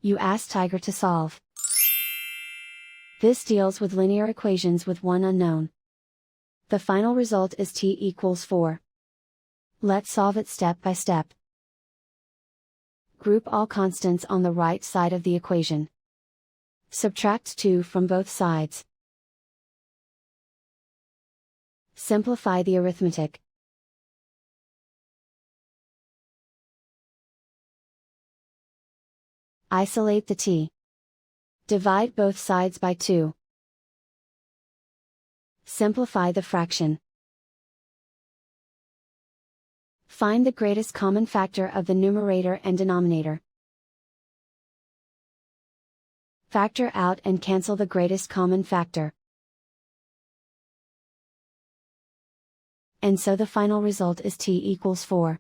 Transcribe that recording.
You ask Tiger to solve. This deals with linear equations with one unknown. The final result is t equals 4. Let's solve it step by step. Group all constants on the right side of the equation. Subtract 2 from both sides. Simplify the arithmetic. Isolate the t. Divide both sides by 2. Simplify the fraction. Find the greatest common factor of the numerator and denominator. Factor out and cancel the greatest common factor. And so the final result is t equals 4.